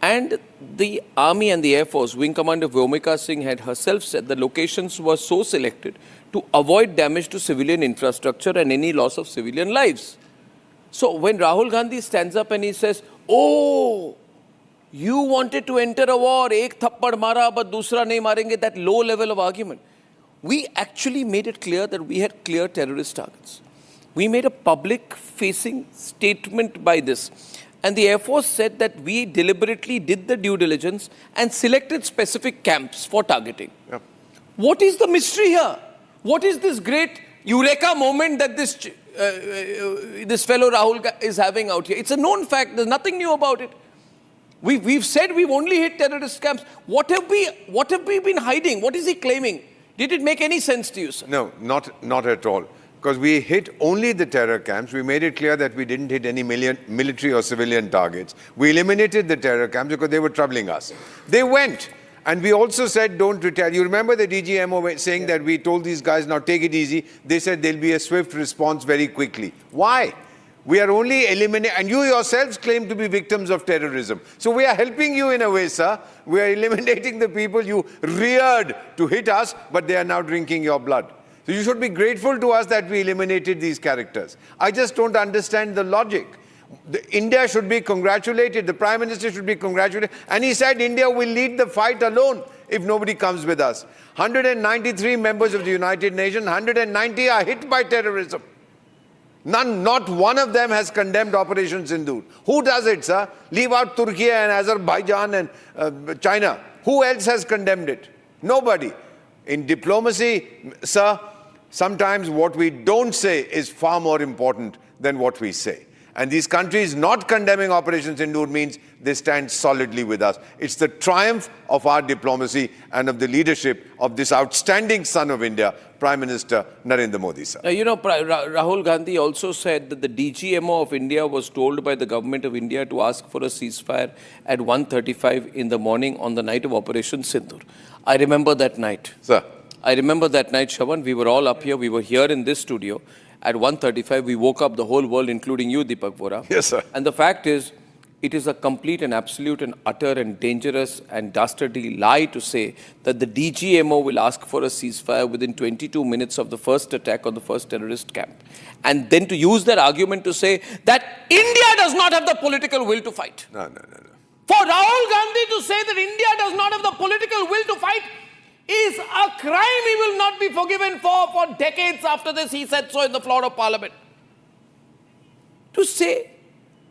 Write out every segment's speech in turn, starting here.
And the Army and the Air Force, Wing Commander Vyomika Singh had herself said the locations were so selected to avoid damage to civilian infrastructure and any loss of civilian lives. So when Rahul Gandhi stands up and he says, oh, you wanted to enter a war, ek thappad mara, but dusra nahi marenge, that low level of argument. We actually made it clear that we had clear terrorist targets. We made a public-facing statement by this. And the Air Force said that we deliberately did the due diligence and selected specific camps for targeting. Yep. What is the mystery here? What is this great eureka moment that this fellow Rahul is having out here? It's a known fact. There's nothing new about it. We've said we've only hit terrorist camps. What have we been hiding? What is he claiming? Did it make any sense to you, sir? No, not at all. Because we hit only the terror camps. We made it clear that we didn't hit any military or civilian targets. We eliminated the terror camps because they were troubling us. They went. And we also said, don't retaliate. You remember the DGMO saying that we told these guys, now take it easy. They said there'll be a swift response very quickly. Why? We are only eliminating, and you yourselves claim to be victims of terrorism. So we are helping you in a way, sir. We are eliminating the people you reared to hit us, but they are now drinking your blood. So you should be grateful to us that we eliminated these characters. I just don't understand the logic. India should be congratulated, the Prime Minister should be congratulated, and he said India will lead the fight alone if nobody comes with us. 193 members of the United Nations, 190 are hit by terrorism. Not one of them has condemned Operation Sindoor. Who does it, sir? Leave out Turkey and Azerbaijan and China. Who else has condemned it? Nobody. In diplomacy, sir, sometimes what we don't say is far more important than what we say. And these countries not condemning Operation Sindoor means they stand solidly with us. It's the triumph of our diplomacy and of the leadership of this outstanding son of India, Prime Minister Narendra Modi, sir. You know, Rahul Gandhi also said that the DGMO of India was told by the government of India to ask for a ceasefire at 1:35 in the morning on the night of Operation Sindoor. I remember that night. Sir. I remember that night, Shravan. We were all up here. We were here in this studio. At 1:35, we woke up the whole world, including you, Deepak Vora. Yes, sir. And the fact is, it is a complete and absolute and utter and dangerous and dastardly lie to say that the DGMO will ask for a ceasefire within 22 minutes of the first attack on the first terrorist camp. And then to use that argument to say that India does not have the political will to fight. No. For Rahul Gandhi to say that India does not have the political will to fight is a crime he will not be forgiven for decades after this. He said so in the floor of Parliament. To say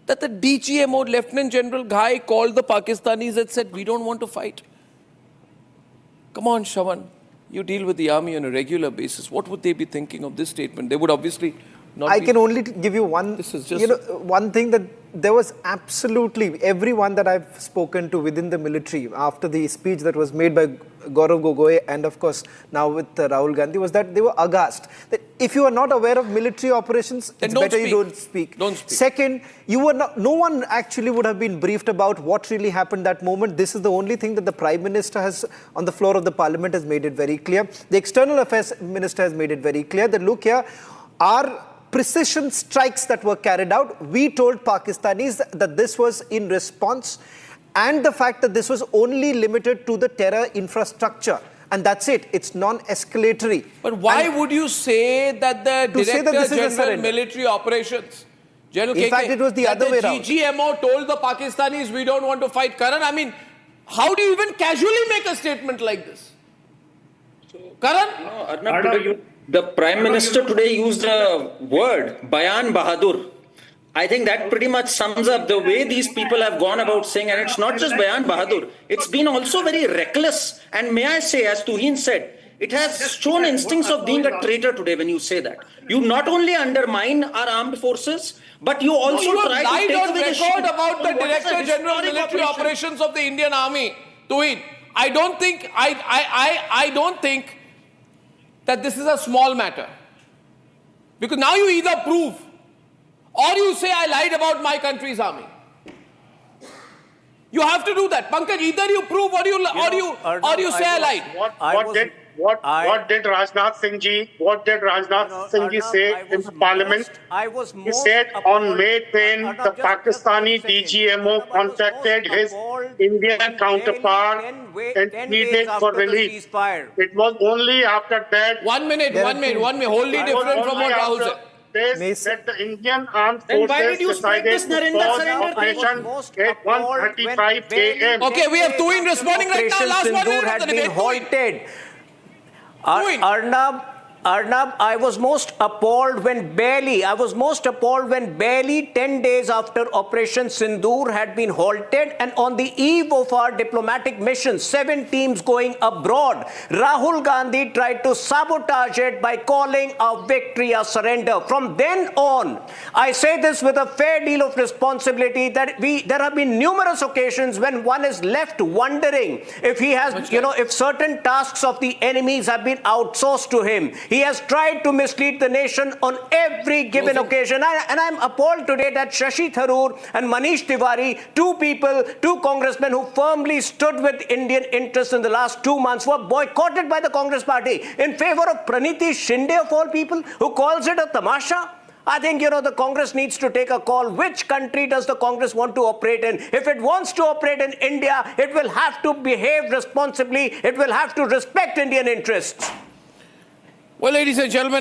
that the DGMO, Lieutenant General Ghai, called the Pakistanis and said, we don't want to fight. Come on, Shravan. You deal with the army on a regular basis. What would they be thinking of this statement? They would obviously not I can only give you one, one thing that there was absolutely everyone that I've spoken to within the military after the speech that was made by Gaurav Gogoi and of course now with Rahul Gandhi was that they were aghast. That if you are not aware of military operations, it's better you don't speak. Second, you were not, no one actually would have been briefed about what really happened that moment. This is the only thing that the Prime Minister has on the floor of the Parliament has made it very clear. The External Affairs Minister has made it very clear that look here, our precision strikes that were carried out, we told Pakistanis that this was in response, and the fact that this was only limited to the terror infrastructure. And that's it. It's non-escalatory. But why would you say that the Director General Military Operations, General in fact, it was the other way around. The DGMO told the Pakistanis, we don't want to fight Karan. I mean, how do you even casually make a statement like this? Karan? No, Arnab, the Prime Minister today used a word, Bayan Bahadur. I think that pretty much sums up the way these people have gone about saying, and it's not just Bayan Bahadur, it's been also very reckless. And may I say, as Tuhin said, it has shown instincts of being a traitor today when you say that. You not only undermine our armed forces, but you also try to take away the shield about the Director General Military Operations of the Indian Army. Tuhin, I don't think that this is a small matter. Because now you either prove or you say I lied about my country's army. You have to do that. Pankaj, either you prove or you say I lied. what did Rajnath Singh ji say in the parliament? He said on May 10, the Pakistani DGMO contacted his Indian counterpart and pleaded for relief. It was only after that. 1 minute, wholly different from what Rahul said. That the Indian armed Then why forces did you spread decided this to Narendra pause surrender operation at 1:35 a.m. Okay, we have Tuin responding right now. Last 1 minute of the debate. halted. Tuin. Arnab, I was most appalled when barely 10 days after Operation Sindoor had been halted and on the eve of our diplomatic mission, 7 teams going abroad, Rahul Gandhi tried to sabotage it by calling our victory a surrender. From then on, I say this with a fair deal of responsibility that there have been numerous occasions when one is left wondering if he has, if certain tasks of the enemies have been outsourced to him. He has tried to mislead the nation on every given occasion. And I'm appalled today that Shashi Tharoor and Manish Tiwari, 2 congressmen who firmly stood with Indian interests in the last 2 months, were boycotted by the Congress party in favor of Praniti Shinde of all people, who calls it a tamasha. I think, the Congress needs to take a call. Which country does the Congress want to operate in? If it wants to operate in India, it will have to behave responsibly. It will have to respect Indian interests. Well, ladies and gentlemen,